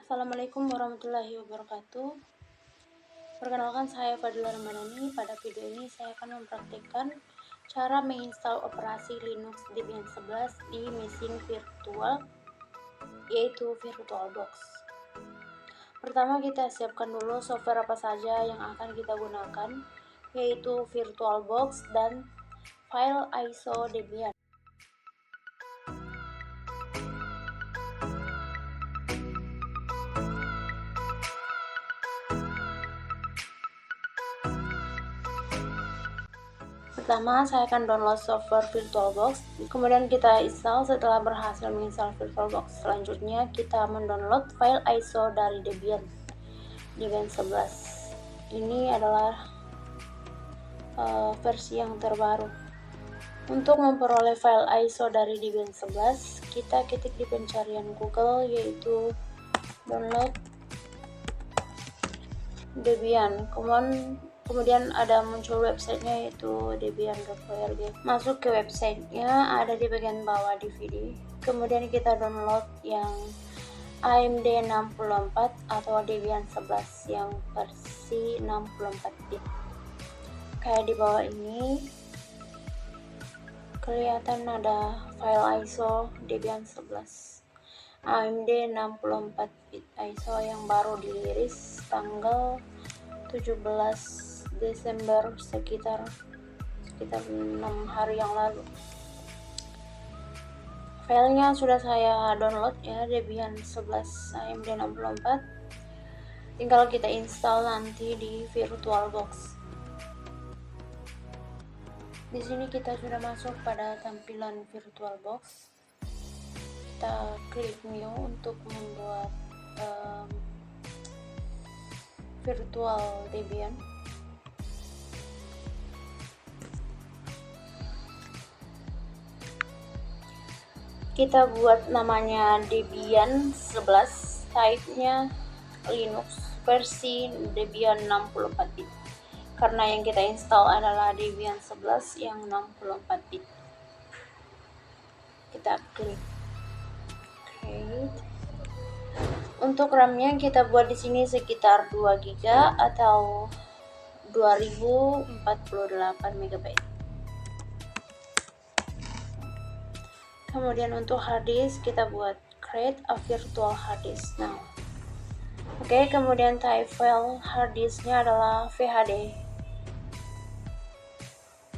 Assalamualaikum warahmatullahi wabarakatuh. Perkenalkan, saya Fadila Ramadhani. Pada video ini saya akan mempraktikkan cara menginstal operasi Linux Debian 11 di mesin virtual, yaitu VirtualBox. Pertama, kita siapkan dulu software apa saja yang akan kita gunakan, yaitu VirtualBox dan file ISO Debian. Pertama, saya akan download software VirtualBox, kemudian kita install. Setelah berhasil menginstal VirtualBox, selanjutnya kita mendownload file ISO dari Debian 11. Ini adalah versi yang terbaru. Untuk memperoleh file ISO dari Debian 11, kita ketik di pencarian Google, yaitu download Debian. Kemudian ada muncul websitenya, yaitu debian.org. Masuk ke websitenya, ada di bagian bawah DVD. Kemudian kita download yang AMD 64 atau Debian 11 yang versi 64 bit. Kayak di bawah ini kelihatan ada file ISO Debian 11 AMD 64 bit ISO yang baru dirilis tanggal 17 Desember, sekitar 6 hari yang lalu. Filenya sudah saya download ya, Debian 11 AMD 64. Tinggal kita install nanti di VirtualBox. Di sini kita sudah masuk pada tampilan VirtualBox. Kita klik new untuk membuat virtual Debian. Kita buat namanya Debian 11, type-nya Linux, versi Debian 64 bit. Karena yang kita install adalah Debian 11 yang 64 bit. Kita klik create. Untuk RAM-nya kita buat di sini sekitar 2 GB atau 2048 MB. Kemudian untuk hard disk kita buat create a virtual hard disk now. Oke, kemudian type file hard disknya adalah VHD.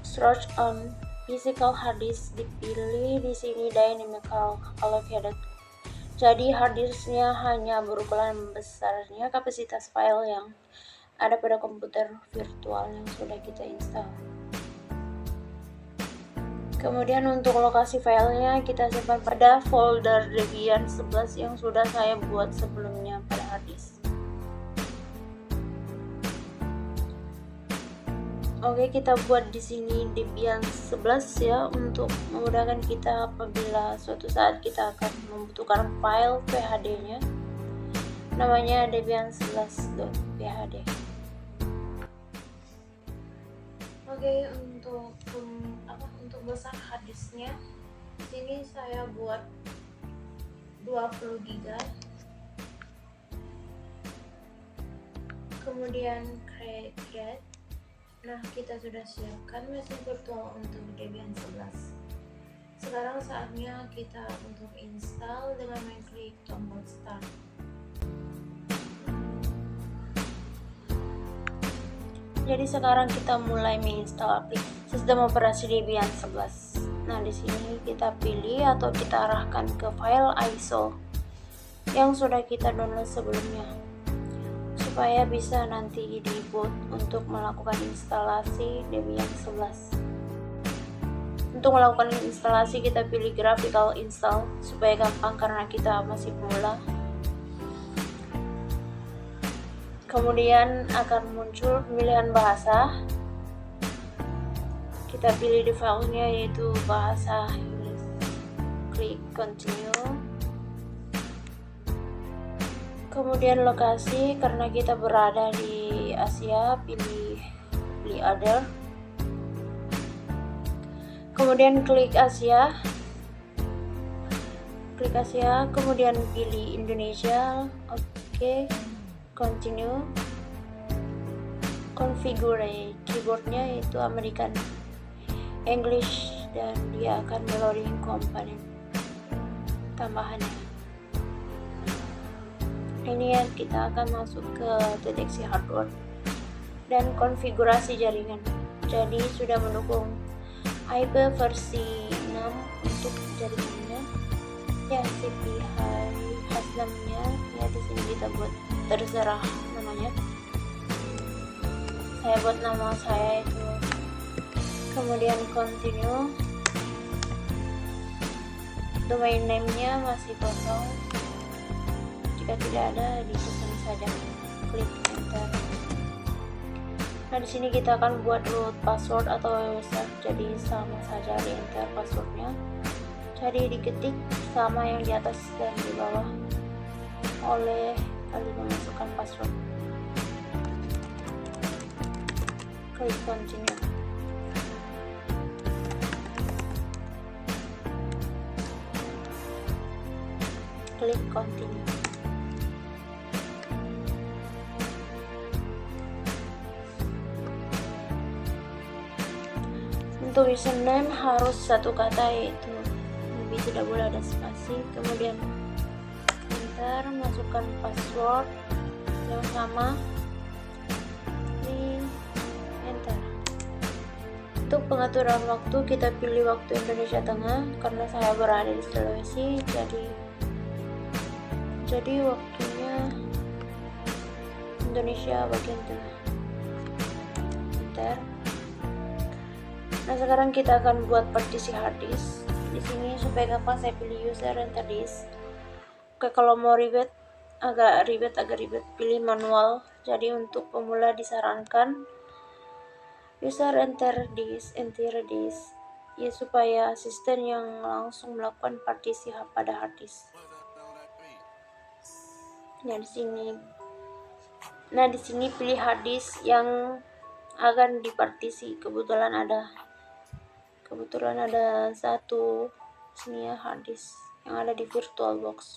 Search on physical hard disk, dipilih di sini dynamical allocated. Jadi hard disknya hanya berukuran besarnya kapasitas file yang ada pada komputer virtual yang sudah kita install. Kemudian untuk lokasi filenya kita simpan pada folder Debian 11 yang sudah saya buat sebelumnya pada hard disk. Oke, kita buat di sini Debian 11 ya, untuk memudahkan kita apabila suatu saat kita akan membutuhkan file VHD-nya. Namanya Debian 11.phd. Oke, untuk besar hard disknya sini saya buat 20 GB. Kemudian create. Nah, kita sudah siapkan mesin virtual untuk Debian 11. Sekarang saatnya kita untuk install dengan mengklik tombol start. Jadi sekarang kita mulai menginstal aplikasi sistem operasi Debian 11. Nah, di sini kita pilih atau kita arahkan ke file ISO yang sudah kita download sebelumnya, supaya bisa nanti di-boot untuk melakukan instalasi Debian 11. Untuk melakukan instalasi kita pilih graphical install supaya gampang karena kita masih pemula. Kemudian akan muncul pemilihan bahasa. Kita pilih di filenya, yaitu bahasa Inggris. Klik continue. Kemudian lokasi, karena kita berada di Asia, pilih other. Kemudian klik Asia. klik Asia, kemudian pilih Indonesia. Oke, continue. Configure keyboardnya itu American English dan dia akan meloading komponen tambahannya. Ini ya, kita akan masuk ke deteksi hardware dan konfigurasi jaringan. Jadi sudah mendukung IP versi 6 untuk jaringannya. Ya, CPI H6-nya ya di sini kita buat terserah namanya. Saya buat nama saya itu. Kemudian continue. Domain name-nya masih kosong. Jika tidak ada, ditekan saja. Klik enter. Nah, di sini kita akan buat root password atau user. Jadi sama saja di enter passwordnya. Jadi diketik sama yang di atas dan di bawah oleh kali memasukkan password. Klik continue. Klik continue. Untuk username harus satu kata, yaitu lebih tidak boleh ada spasi. Kemudian enter, masukkan password yang sama, di enter. Untuk pengaturan waktu kita pilih waktu Indonesia Tengah karena saya berada di Sulawesi, jadi waktunya Indonesia bagian tengah. Enter. Nah, sekarang kita akan buat partisi hard disk. Di sini supaya gampang saya pilih user enter disk. Oke, kalau mau agak ribet, pilih manual. Jadi untuk pemula disarankan user enter disk ya, supaya asisten yang langsung melakukan partisi pada hard disk. Nah, di sini pilih hard disk yang akan dipartisi. Kebetulan ada satu sini ya, hard disk yang ada di VirtualBox.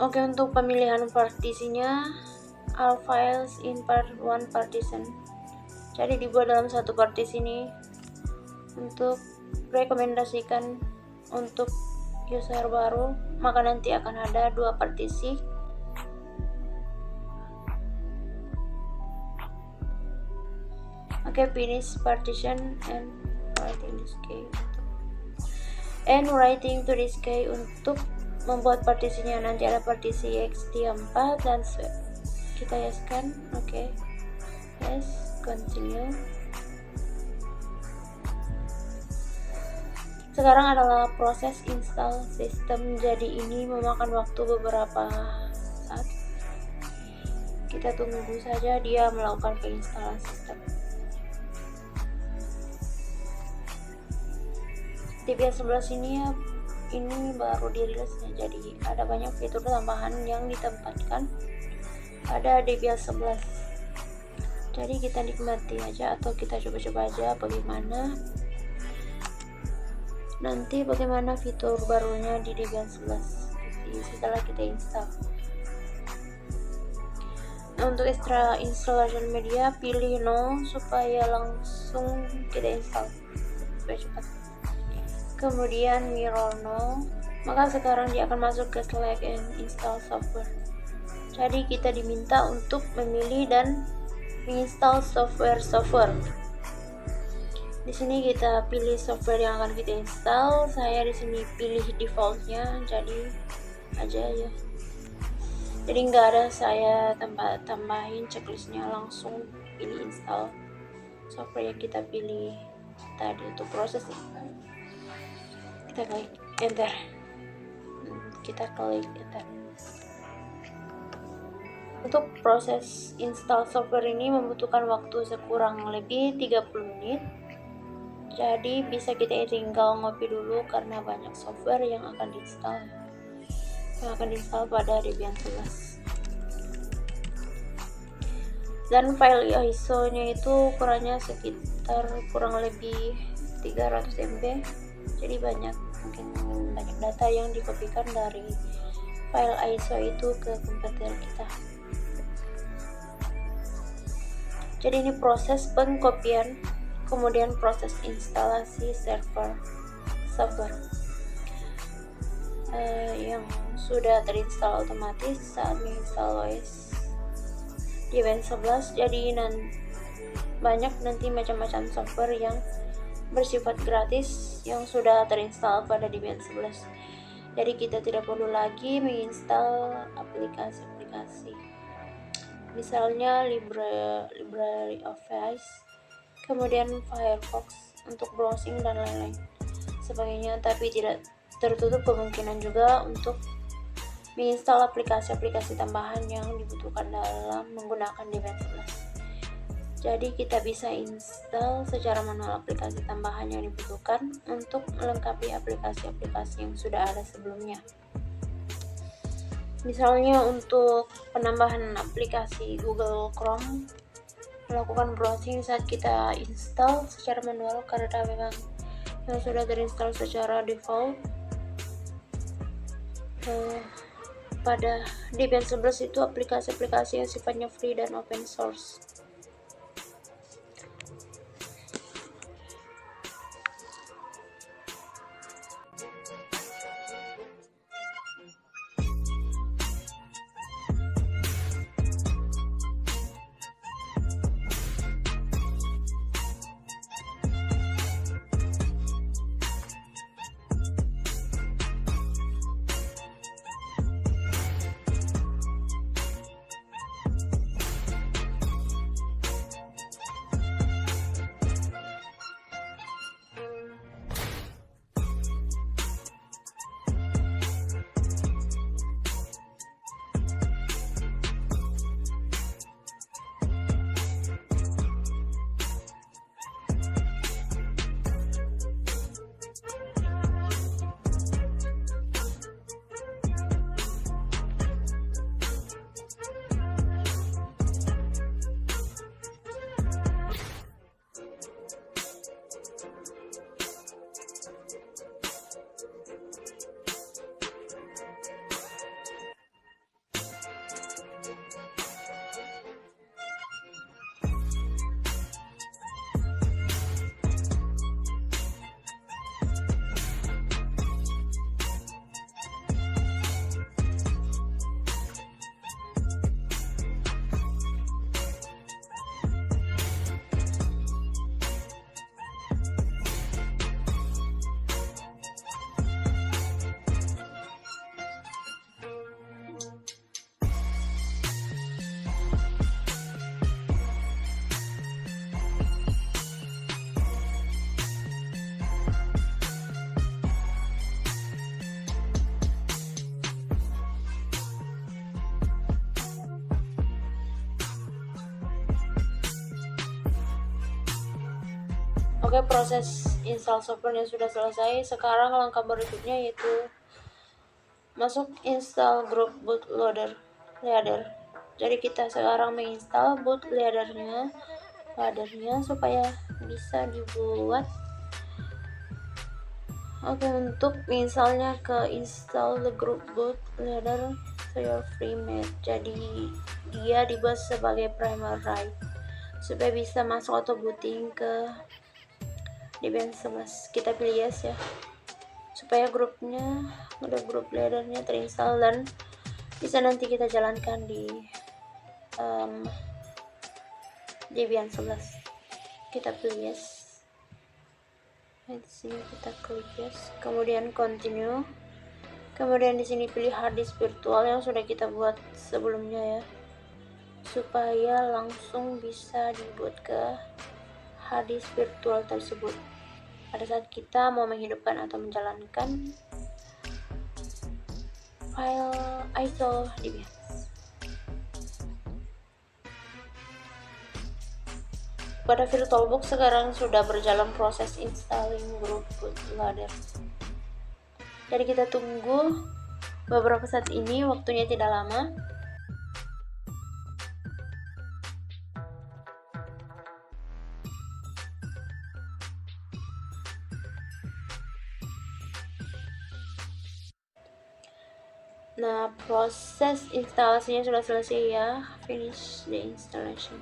Oke, untuk pemilihan partisinya, all files in part 1 partition. Jadi dibuat dalam satu partisi ini. Untuk rekomendasikan untuk user baru, maka nanti akan ada 2 partisi. Oke, finish partition and writing to this key. Untuk membuat partisinya nanti ada partisi ext4 dan swap. Kita yeskan. Oke. Yes, continue. Sekarang adalah proses install sistem, jadi ini memakan waktu beberapa saat. Kita tunggu saja dia melakukan penginstalan sistem. Di bagian sebelah sini ya, ini baru dirilis ya, jadi ada banyak fitur tambahan yang ditempatkan pada Debian 11. Jadi kita nikmati aja atau kita coba-coba aja bagaimana fitur barunya di Debian 11 setelah kita install. Nah, untuk extra installation media pilih no supaya langsung kita install supaya cepat. Kemudian mirror no, maka sekarang dia akan masuk ke select and install software. Jadi kita diminta untuk memilih dan menginstal software. Di sini kita pilih software yang akan kita install. Saya di sini pilih defaultnya, jadi aja ya. Jadi nggak ada saya tambahin checklistnya, langsung pilih install software yang kita pilih tadi untuk proses install. Kita klik enter. Untuk proses install software ini membutuhkan waktu sekurang lebih 30 menit. Jadi bisa kita tinggal ngopi dulu karena banyak software yang akan diinstal pada Debian 11. Dan file ISO-nya itu ukurannya sekitar kurang lebih 300 MB. Jadi banyak mungkin banyak data yang dikopikan dari file ISO itu ke komputer kita. Jadi ini proses pengkopian, kemudian proses instalasi software yang sudah terinstall otomatis saat menginstal OS Debian 11. Jadi banyak nanti macam-macam software yang bersifat gratis yang sudah terinstall pada Debian 11. Jadi kita tidak perlu lagi menginstal aplikasi-aplikasi, misalnya Library Office, kemudian Firefox untuk browsing dan lain-lain sebagainya. Tapi tidak tertutup kemungkinan juga untuk menginstal aplikasi-aplikasi tambahan yang dibutuhkan dalam menggunakan Debian 11. Jadi kita bisa install secara manual aplikasi tambahan yang dibutuhkan untuk melengkapi aplikasi-aplikasi yang sudah ada sebelumnya. Misalnya untuk penambahan aplikasi Google Chrome, melakukan browsing saat kita install secara manual karena memang yang sudah terinstall secara default pada Debian 11 itu aplikasi-aplikasi yang sifatnya free dan open source. Oke, proses install software sudah selesai. Sekarang langkah berikutnya yaitu masuk install group bootloader. Jadi kita sekarang menginstal bootloadernya supaya bisa dibuat. Oke, untuk misalnya ke install the group bootloader to your free mate. Jadi dia dibuat sebagai primary supaya bisa masuk auto booting ke Debian 11. Kita pilih yes ya, supaya grup leadernya terinstall dan bisa nanti kita jalankan di Debian 11. Kita pilih yes. Di sini kita klik yes, kemudian continue, kemudian di sini pilih hard disk virtual yang sudah kita buat sebelumnya ya, supaya langsung bisa dibuat ke hard disk virtual tersebut pada saat kita mau menghidupkan atau menjalankan file ISO Debian. Pada VirtualBox sekarang sudah berjalan proses installing group bootloader. Jadi kita tunggu beberapa saat ini, waktunya tidak lama. Nah, proses instalasinya sudah selesai ya. Finish the installation.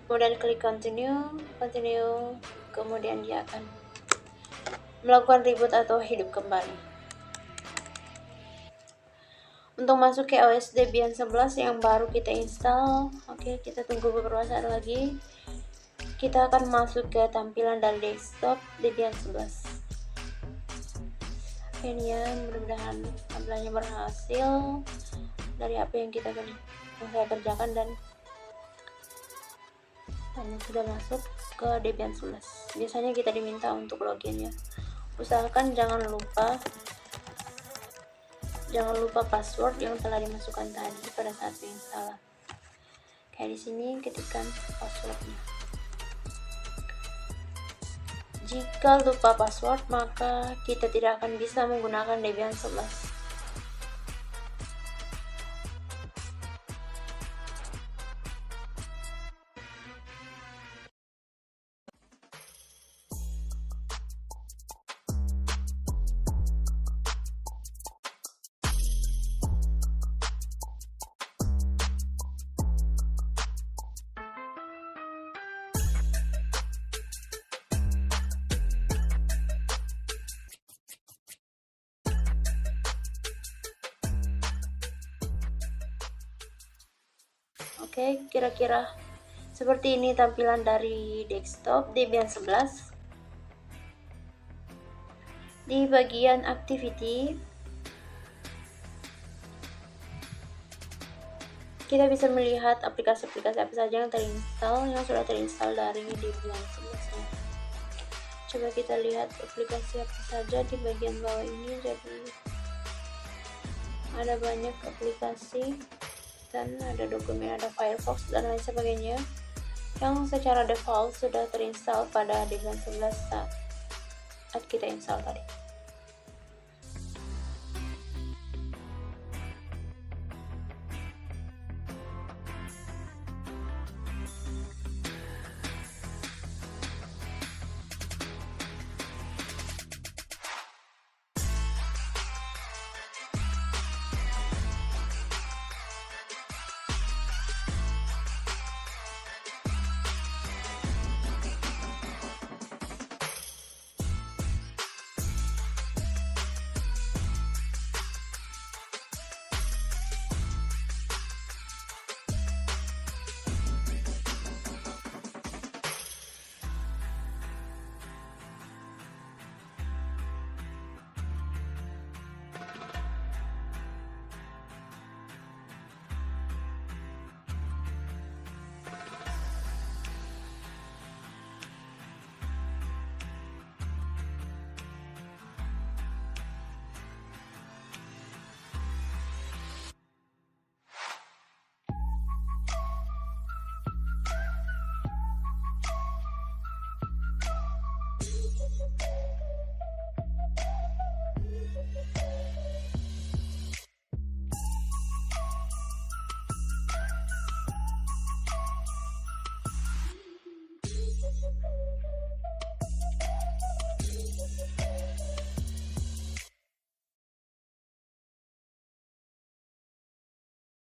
Kemudian klik continue, kemudian dia akan melakukan reboot atau hidup kembali. Untuk masuk ke OS Debian 11 yang baru kita install, oke, kita tunggu beberapa saat lagi. Kita akan masuk ke tampilan dari desktop Debian 11. Ini ya, mudah-mudahan tampilannya berhasil dari apa yang saya kerjakan dan sudah masuk ke Debian 11. Biasanya kita diminta untuk login ya. Usahakan jangan lupa password yang telah dimasukkan tadi pada saat penginstalan. Kayak di sini ketikkan passwordnya. Jika lupa password, maka kita tidak akan bisa menggunakan Debian 11. Oke, kira-kira seperti ini tampilan dari desktop Debian 11. Di bagian activity, kita bisa melihat aplikasi-aplikasi apa saja yang sudah terinstall dari Debian 11 nya. Coba kita lihat aplikasi apa saja di bagian bawah ini. Jadi ada banyak aplikasi dan ada dokumen, ada Firefox dan lain sebagainya yang secara default sudah terinstall pada Debian 11 saat kita install tadi.